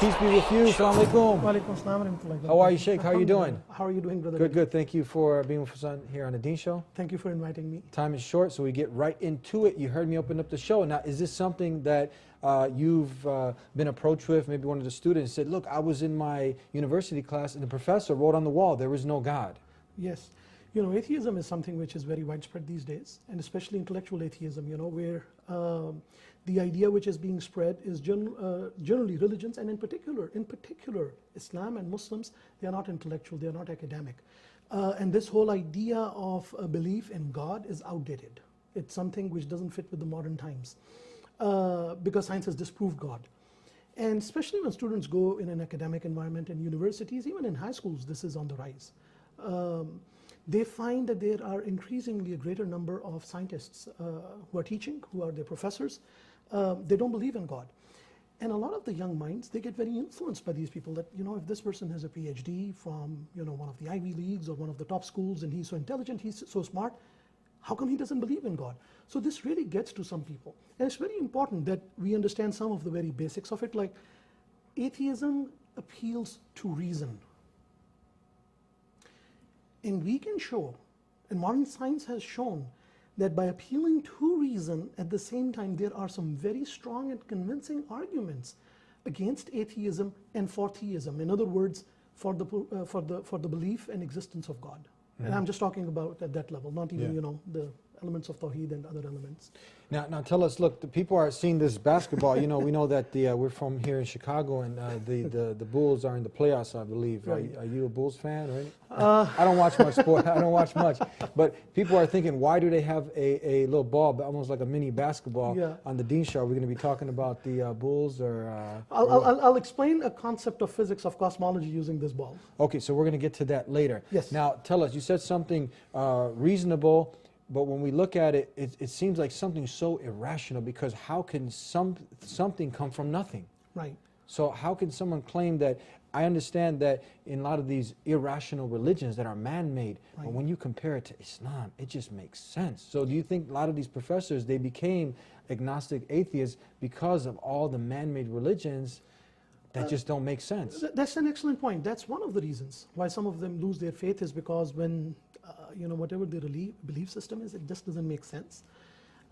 Peace be with you. Assalamu alaikum. Walaikum assalam wa rahmatullahi. How are you, Sheikh? How are you doing? How are you doing, brother? Good, good. Thank you for being with us here on the Dean Show. Thank you for inviting me. Time is short, so we get right into it. You heard me open up the show. Now, is this something that you've been approached with? Maybe one of the students said, look, I was in my university class and the professor wrote on the wall, there is no God. Yes. You know, atheism is something which is very widespread these days, and especially intellectual atheism, you know, where the idea which is being spread is generally religions, and in particular, Islam and Muslims, they are not intellectual, they are not academic. And this whole idea of a belief in God is outdated. It's something which doesn't fit with the modern times because science has disproved God. And especially when students go in an academic environment in universities, even in high schools, this is on the rise. They find that there are increasingly a greater number of scientists who are teaching, who are their professors. They don't believe in God. And a lot of the young minds, they get very influenced by these people that, you know, if this person has a PhD from, you know, one of the Ivy Leagues or one of the top schools and he's so intelligent, he's so smart, how come he doesn't believe in God? So this really gets to some people. And it's very important that we understand some of the very basics of it, like atheism appeals to reason. And we can show, and modern science has shown, that by appealing to reason, at the same time, there are some very strong and convincing arguments against atheism and for theism. In other words, for the belief and existence of God. Mm-hmm. And I'm just talking about at that level, not even, you know, the elements of Tawheed and other elements. Now tell us, look, the people are seeing this basketball. You know, we know that we're from here in Chicago, and the Bulls are in the playoffs, I believe. Right. Are you a Bulls fan or anything? I don't watch much sport. I don't watch much. But people are thinking, why do they have a little ball, almost like a mini basketball, on the Dean Show? Are we going to be talking about the Bulls or? I'll explain a concept of physics of cosmology using this ball. Okay, so we're going to get to that later. Yes. Now tell us, you said something reasonable. But when we look at it, it seems like something so irrational, because how can something come from nothing? Right. So how can someone claim that? I understand that in a lot of these irrational religions that are man-made, right, but when you compare it to Islam, it just makes sense. So do you think a lot of these professors, they became agnostic atheists because of all the man-made religions that just don't make sense? That's an excellent point. That's one of the reasons why some of them lose their faith, is because when you know, whatever their belief system is, it just doesn't make sense.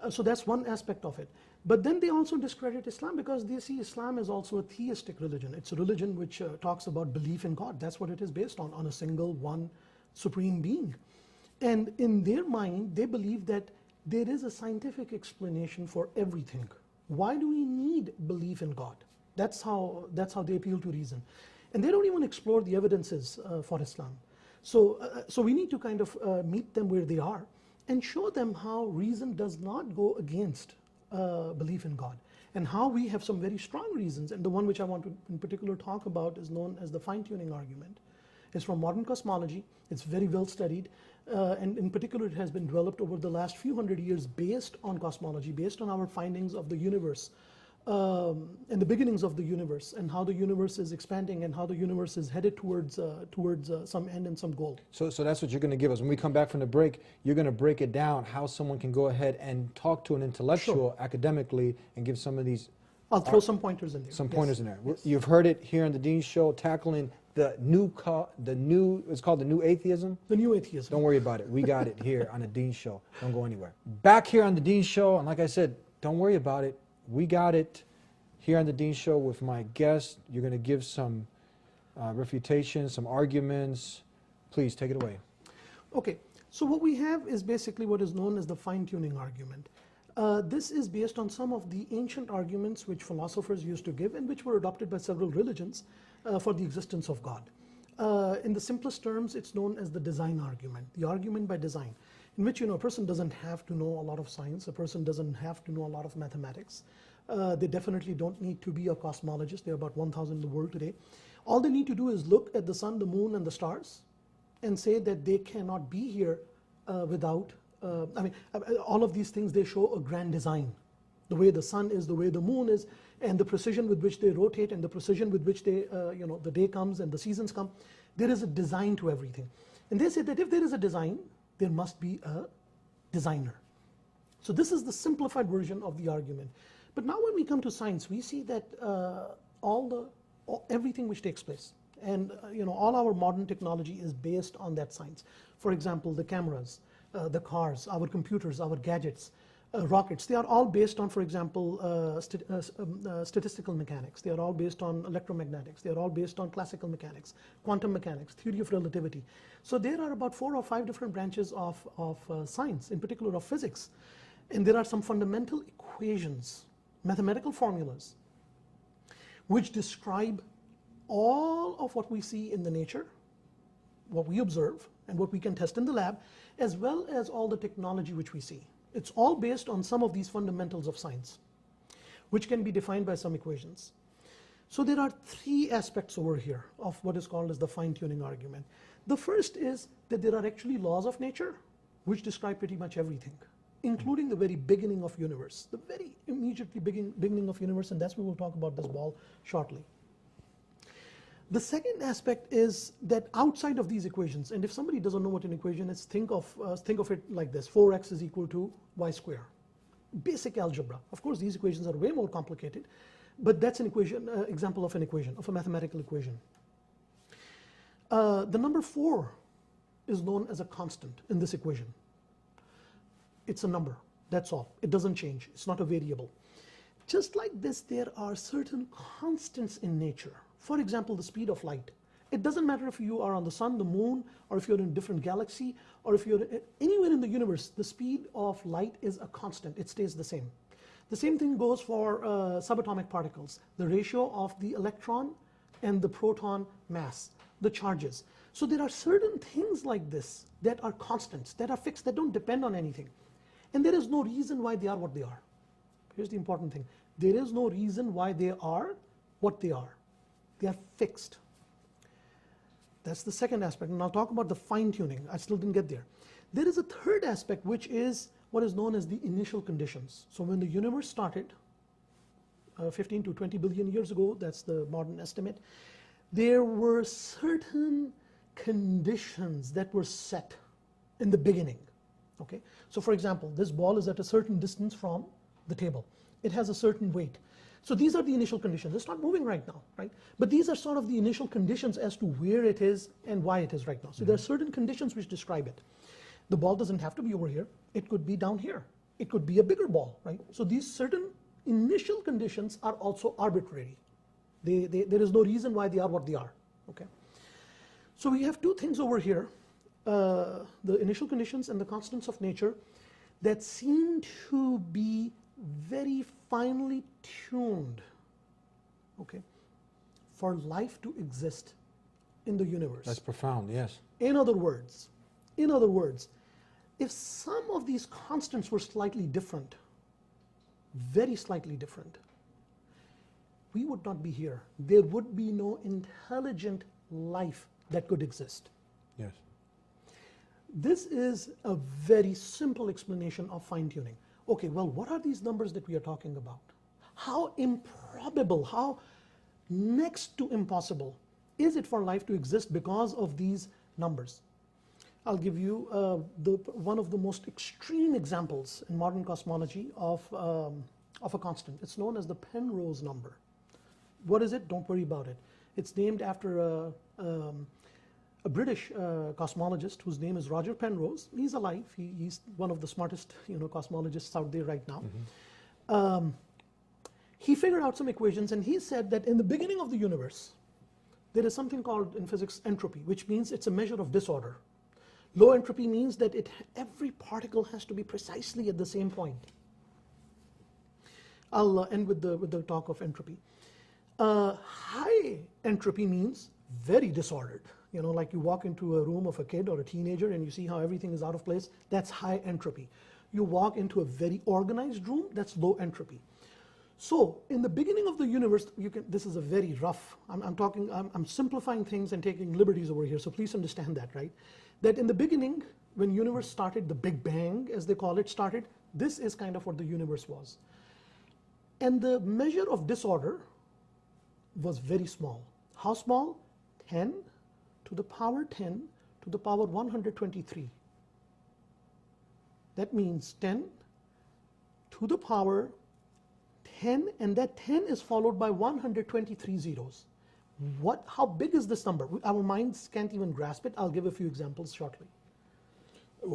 So that's one aspect of it. But then they also discredit Islam because they see Islam as also a theistic religion. It's a religion which talks about belief in God. That's what it is based on a single one supreme being. And in their mind, they believe that there is a scientific explanation for everything. Why do we need belief in God? That's how they appeal to reason. And they don't even explore the evidences for Islam. So we need to kind of meet them where they are and show them how reason does not go against belief in God, and how we have some very strong reasons. And the one which I want to in particular talk about is known as the fine-tuning argument. It's from modern cosmology. It's very well studied, and in particular it has been developed over the last few hundred years based on cosmology, based on our findings of the universe, and the beginnings of the universe, and how the universe is expanding, and how the universe is headed towards some end and some goal. So that's what you're going to give us. When we come back from the break, you're going to break it down, how someone can go ahead and talk to an intellectual academically and give some of these. I'll throw some pointers in there. Some pointers in there. Yes. You've heard it here on the Dean Show, tackling the new, it's called the new atheism? The new atheism. Don't worry about it. We got it here on the Dean Show. Don't go anywhere. Back here on the Dean Show, and like I said, don't worry about it. We got it here on the Dean Show with my guest. You're going to give some refutation, some arguments. Please take it away. Okay, so what we have is basically what is known as the fine-tuning argument. This is based on some of the ancient arguments which philosophers used to give and which were adopted by several religions for the existence of God. In the simplest terms, it's known as the design argument, the argument by design, in which, you know, a person doesn't have to know a lot of science, a person doesn't have to know a lot of mathematics. They definitely don't need to be a cosmologist. There are about 1,000 in the world today. All they need to do is look at the sun, the moon, and the stars and say that they cannot be here without, all of these things, they show a grand design. The way the sun is, the way the moon is, and the precision with which they rotate, and the precision with which they, the day comes and the seasons come. There is a design to everything. And they say that if there is a design, there must be a designer. So this is the simplified version of the argument. But now when we come to science, we see that all everything which takes place. And all our modern technology is based on that science. For example, the cameras, the cars, our computers, our gadgets, rockets, they are all based on, for example, statistical mechanics. They are all based on electromagnetics. They are all based on classical mechanics, quantum mechanics, theory of relativity. So there are about 4 or 5 different branches of science, in particular of physics. And there are some fundamental equations, mathematical formulas, which describe all of what we see in the nature, what we observe, and what we can test in the lab, as well as all the technology which we see. It's all based on some of these fundamentals of science, which can be defined by some equations. So there are 3 aspects over here of what is called as the fine-tuning argument. The first is that there are actually laws of nature which describe pretty much everything, including the very beginning of universe, the very immediately beginning of universe, and that's where we'll talk about this ball shortly. The second aspect is that outside of these equations, and if somebody doesn't know what an equation is, think of it like this: 4x is equal to y square. Basic algebra. Of course, these equations are way more complicated, but that's an equation, example of an equation, of a mathematical equation. The number 4 is known as a constant in this equation. It's a number, that's all. It doesn't change. It's not a variable. Just like this, there are certain constants in nature. For example, the speed of light. It doesn't matter if you are on the sun, the moon, or if you're in a different galaxy, or if you're anywhere in the universe, the speed of light is a constant. It stays the same. The same thing goes for subatomic particles, the ratio of the electron and the proton mass, the charges. So there are certain things like this that are constants, that are fixed, that don't depend on anything. And there is no reason why they are what they are. Here's the important thing. There is no reason why they are what they are. They are fixed. That's the second aspect, and I'll talk about the fine-tuning. I still didn't get there. There is a third aspect, which is what is known as the initial conditions. So when the universe started 15 to 20 billion years ago, that's the modern estimate, there were certain conditions that were set in the beginning. Okay? So for example, this ball is at a certain distance from the table. It has a certain weight. So these are the initial conditions. It's not moving right now, right? But these are sort of the initial conditions as to where it is and why it is right now. So there are certain conditions which describe it. The ball doesn't have to be over here. It could be down here. It could be a bigger ball, right? So these certain initial conditions are also arbitrary. There is no reason why they are what they are, okay? So we have 2 things over here, the initial conditions and the constants of nature, that seem to be very finely tuned, okay, for life to exist in the universe. That's profound, yes. In other words, if some of these constants were slightly different, very slightly different, we would not be here. There would be no intelligent life that could exist. Yes. This is a very simple explanation of fine-tuning. Okay, well, what are these numbers that we are talking about? How improbable, how next to impossible is it for life to exist because of these numbers? I'll give you one of the most extreme examples in modern cosmology of a constant. It's known as the Penrose number. What is it? Don't worry about it. It's named after a British cosmologist whose name is Roger Penrose. He's alive. He's one of the smartest cosmologists out there right now. Mm-hmm. He figured out some equations, and he said that in the beginning of the universe, there is something called in physics entropy, which means it's a measure of disorder. Low entropy means that every particle has to be precisely at the same point. I'll end with the talk of entropy. High entropy means very disordered. Like you walk into a room of a kid or a teenager and you see how everything is out of place, that's high entropy. You walk into a very organized room, that's low entropy. So in the beginning of the universe, this is a very rough, I'm simplifying things and taking liberties over here, so please understand that, right? That in the beginning, when universe started, the Big Bang, as they call it, started, this is kind of what the universe was. And the measure of disorder was very small. How small? 10 to the power 10 to the power 123. That means 10 to the power 10, and that 10 is followed by 123 zeros, how big is this number? Our minds can't even grasp it. I'll give a few examples shortly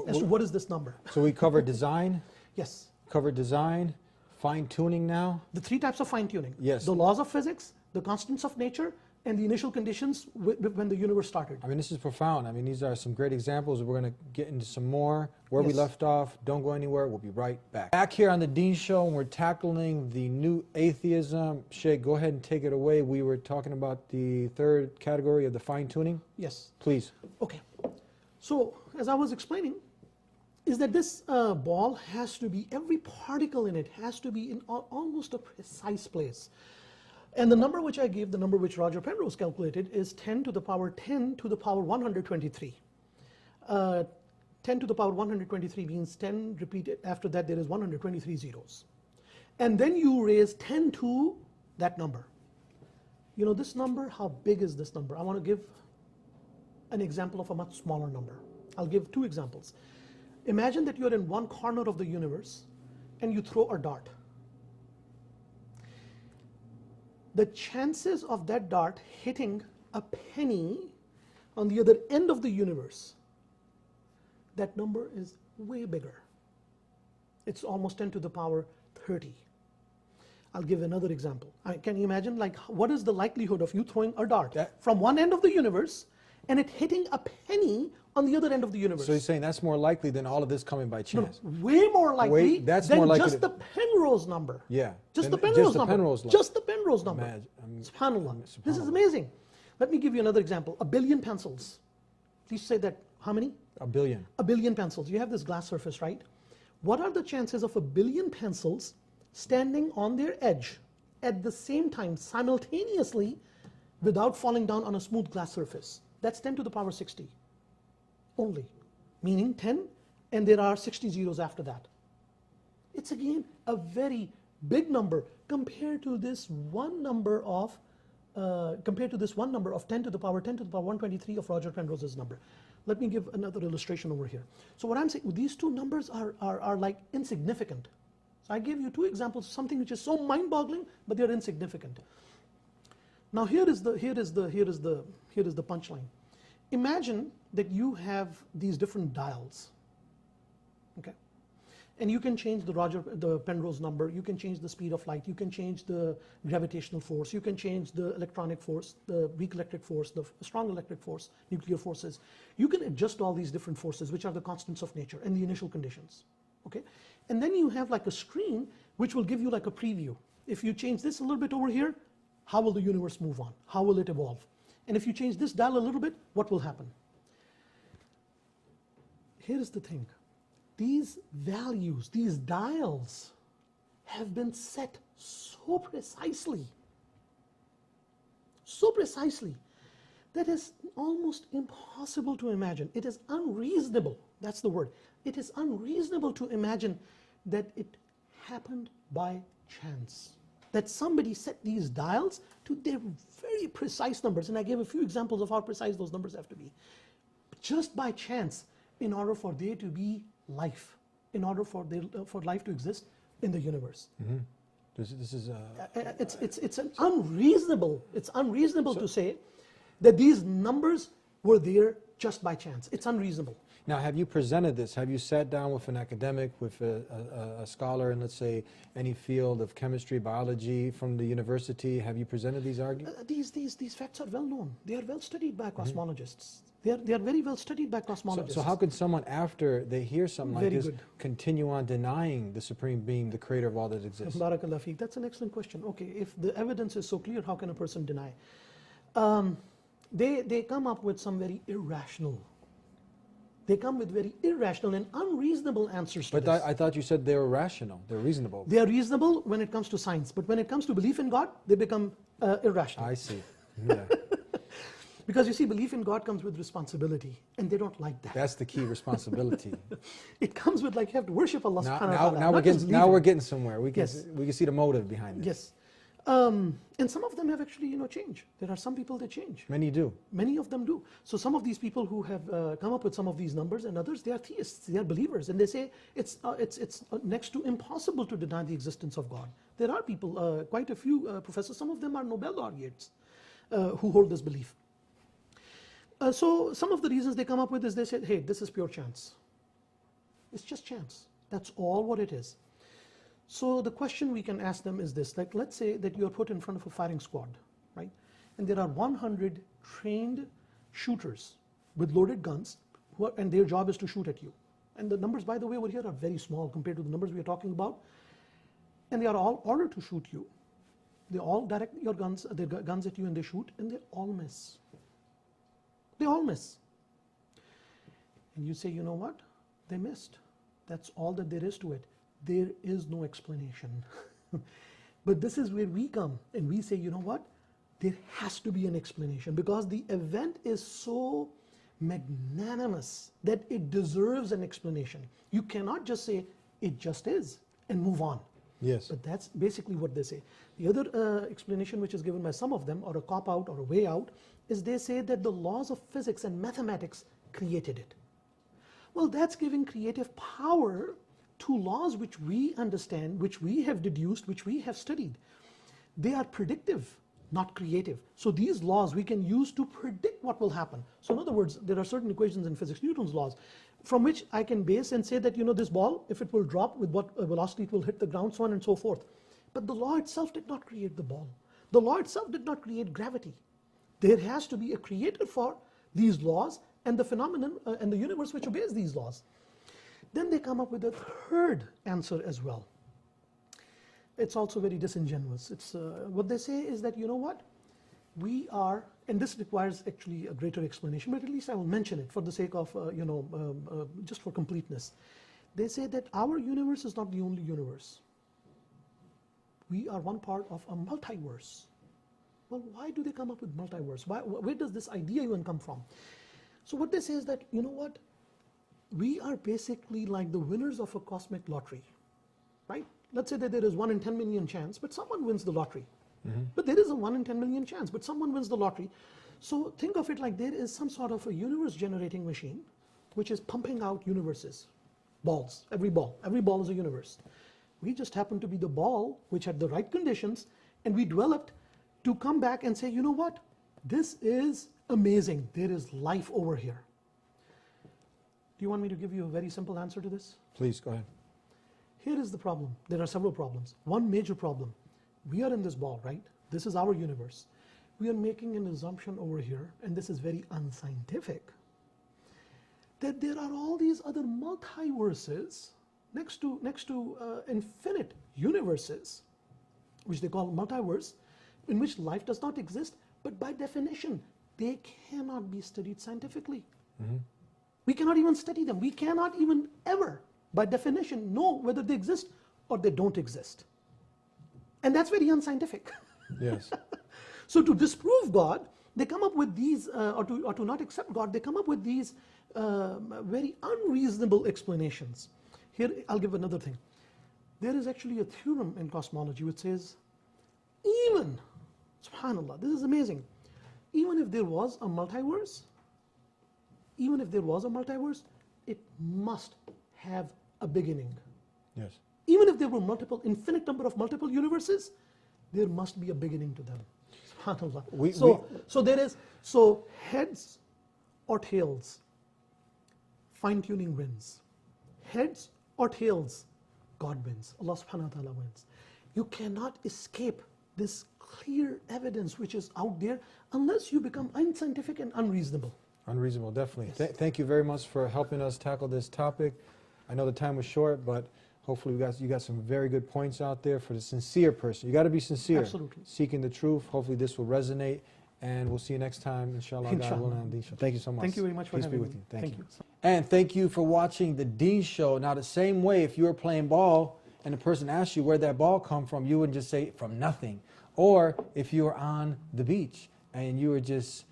as to what is this number. So we covered design, Yes. covered design, fine-tuning now. The three types of fine-tuning. Yes. The laws of physics, the constants of nature, and the initial conditions when the universe started. I mean, this is profound. I mean, these are some great examples. We're going to get into some more. Where we Yes. left off, don't go anywhere. We'll be right back. Back here on the Dean Show, and we're tackling the new atheism. Sheikh, go ahead and take it away. We were talking about the third category of the fine-tuning. Yes. Please. Okay. So, as I was explaining, is that this ball has to be, every particle in it has to be in almost a precise place. And the number which I gave, the number which Roger Penrose calculated, is 10 to the power 10 to the power 123. 10 to the power 123 means 10 repeated, after that there is 123 zeros. And then you raise 10 to that number. You know, this number, how big is this number? I want to give an example of a much smaller number. I'll give two examples. Imagine that you're in one corner of the universe and you throw a dart. The chances of that dart hitting a penny on the other end of the universe, that number is way bigger. It's almost 10 to the power 30. I'll give another example. Can you imagine, like, what is the likelihood of you throwing a dart from one end of the universe and it hitting a penny on the other end of the universe? So you're saying that's more likely than all of this coming by chance? No, way more likely than just the Penrose number. Yeah. Just the Penrose number. Just the Penrose number. SubhanAllah. This is amazing. Let me give you another example. 1 billion pencils. Please say that. How many? 1 billion. 1 billion pencils. You have this glass surface, right? What are the chances of 1 billion pencils standing on their edge at the same time, simultaneously, without falling down on a smooth glass surface? That's 10 to the power 60 only, meaning 10, and there are 60 zeros after that. It's again a very big number compared to this one number of 10 to the power 123 of Roger Penrose's number. Let me give another illustration over here. So what I'm saying, these two numbers are like insignificant. So I gave you two examples of something which is so mind-boggling, but they're insignificant. Now here is the punchline. Imagine that you have these different dials, okay? And you can change the Penrose number, you can change the speed of light, you can change the gravitational force, you can change the electronic force, the weak electric force, the strong electric force, nuclear forces. You can adjust all these different forces, which are the constants of nature and the initial conditions, okay? And then you have like a screen which will give you like a preview. If you change this a little bit over here, how will the universe move on? How will it evolve? And if you change this dial a little bit, what will happen? Here is the thing. These values, these dials, have been set so precisely, that is almost impossible to imagine. It is unreasonable, that's the word. It is unreasonable to imagine that it happened by chance. That somebody set these dials to their very precise numbers, and I gave a few examples of how precise those numbers have to be. Just by chance, in order for there to be life, in order for life to exist in the universe. Mm-hmm. This is it's unreasonable to say that these numbers were there just by chance. It's unreasonable. Now, have you presented this? Have you sat down with an academic, with a scholar in, let's say, any field of chemistry, biology from the university? Have you presented these arguments? These facts are well known. They are well studied by cosmologists. They are very well studied by cosmologists. So how could someone, after they hear something like this, continue on denying the Supreme Being, the creator of all that exists? Barakallah feek. That's an excellent question. Okay, if the evidence is so clear, how can a person deny? They come up with some very irrational. They come with very irrational and unreasonable answers to this. But I thought you said they were rational. They're reasonable. They are reasonable when it comes to science, but when it comes to belief in God, they become irrational. I see. Yeah. Because you see, belief in God comes with responsibility, and they don't like that. That's the key, responsibility. It comes with, like, you have to worship Allah subhanahu wa ta'ala. Now we're getting somewhere. We can see the motive behind this. Yes. And some of them have actually, changed. There are some people that change. Many do. Many of them do. So some of these people who have come up with some of these numbers, and others, they are theists, they are believers, and they say it's next to impossible to deny the existence of God. There are people, quite a few professors, some of them are Nobel laureates. who hold this belief. So some of the reasons they come up with is they say, hey, this is pure chance. It's just chance. That's all what it is. So the question we can ask them is this, like let's say that you're put in front of a firing squad, right? And there are 100 trained shooters with loaded guns, and their job is to shoot at you. And the numbers, by the way, over here are very small compared to the numbers we are talking about. And they are all ordered to shoot you. They all direct their guns at you and they shoot, and they all miss. They all miss. And you say, you know what? They missed. That's all that there is to it. There is no explanation. But this is where we come and we say, you know what? There has to be an explanation because the event is so magnanimous that it deserves an explanation. You cannot just say, it just is, and move on. Yes. But that's basically what they say. The other explanation which is given by some of them, or a cop-out or a way out, is they say that the laws of physics and mathematics created it. Well, that's giving creative power to laws which we understand, which we have deduced, which we have studied. They are predictive, not creative. So these laws we can use to predict what will happen. So in other words, there are certain equations in physics, Newton's laws, from which I can base and say that, you know, this ball, if it will drop, with what velocity it will hit the ground, so on and so forth. But the law itself did not create the ball. The law itself did not create gravity. There has to be a creator for these laws and the phenomenon and the universe which obeys these laws. Then they come up with a third answer as well. It's also very disingenuous. It's what they say is that, you know what, we are, and this requires actually a greater explanation, but at least I will mention it for the sake of, just for completeness. They say that our universe is not the only universe. We are one part of a multiverse. Well, why do they come up with multiverse? Where does this idea even come from? So what they say is that, you know what, we are basically like the winners of a cosmic lottery, right? Let's say that there is 1 in 10 million chance, but someone wins the lottery. Mm-hmm. But there is a 1 in 10 million chance, but someone wins the lottery. So think of it like there is some sort of a universe generating machine which is pumping out universes, balls, every ball is a universe. We just happen to be the ball which had the right conditions, and we developed to come back and say, you know what, this is amazing, there is life over here. Do you want me to give you a very simple answer to this? Please, go ahead. Here is the problem. There are several problems. One major problem. We are in this ball, right? This is our universe. We are making an assumption over here, and this is very unscientific, that there are all these other multiverses next to infinite universes, which they call multiverse, in which life does not exist, but by definition, they cannot be studied scientifically. Mm-hmm. We cannot even study them. We cannot even ever, by definition, know whether they exist or they don't exist. And that's very unscientific. Yes. So to disprove God, they come up with these, or to not accept God, they come up with these very unreasonable explanations. Here, I'll give another thing. There is actually a theorem in cosmology which says, even, subhanAllah, this is amazing, even if there was a multiverse, it must have a beginning. Yes. Even if there were infinite number of multiple universes, there must be a beginning to them. SubhanAllah. So there is, heads or tails, fine-tuning wins. Heads or tails, God wins. Allah subhanahu wa ta'ala wins. You cannot escape this clear evidence which is out there unless you become unscientific and unreasonable. Unreasonable, definitely. Yes. Thank you very much for helping us tackle this topic. I know the time was short, but hopefully you got some very good points out there for the sincere person. You got to be sincere. Absolutely. Seeking the truth. Hopefully this will resonate, and we'll see you next time, inshallah. God willing, on Deen Show. Thank you so much. Thank you very much for Peace having be with me. you. Thank you. you. And thank you for watching the Deen Show. Now, the same way, if you were playing ball and the person asked you where that ball come from, you wouldn't just say from nothing. Or if you were on the beach and you were just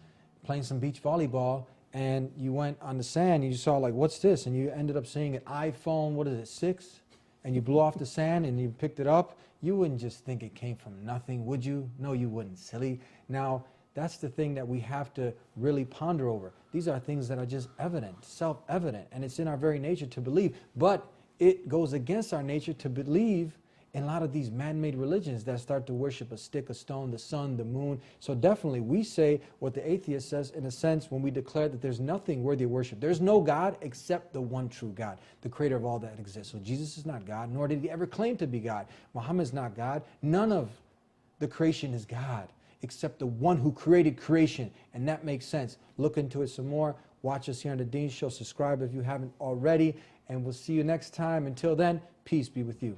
playing some beach volleyball, and you went on the sand and you saw, like, what's this? And you ended up seeing an iPhone, what is it, 6? And you blew off the sand and you picked it up. You wouldn't just think it came from nothing, would you? No, you wouldn't, silly. Now, that's the thing that we have to really ponder over. These are things that are just evident, self-evident, and it's in our very nature to believe. But it goes against our nature to believe in a lot of these man-made religions that start to worship a stick, a stone, the sun, the moon. So definitely we say what the atheist says in a sense when we declare that there's nothing worthy of worship. There's no God except the one true God, the creator of all that exists. So Jesus is not God, nor did he ever claim to be God. Muhammad is not God. None of the creation is God except the one who created creation. And that makes sense. Look into it some more. Watch us here on The Dean Show. Subscribe if you haven't already. And we'll see you next time. Until then, peace be with you.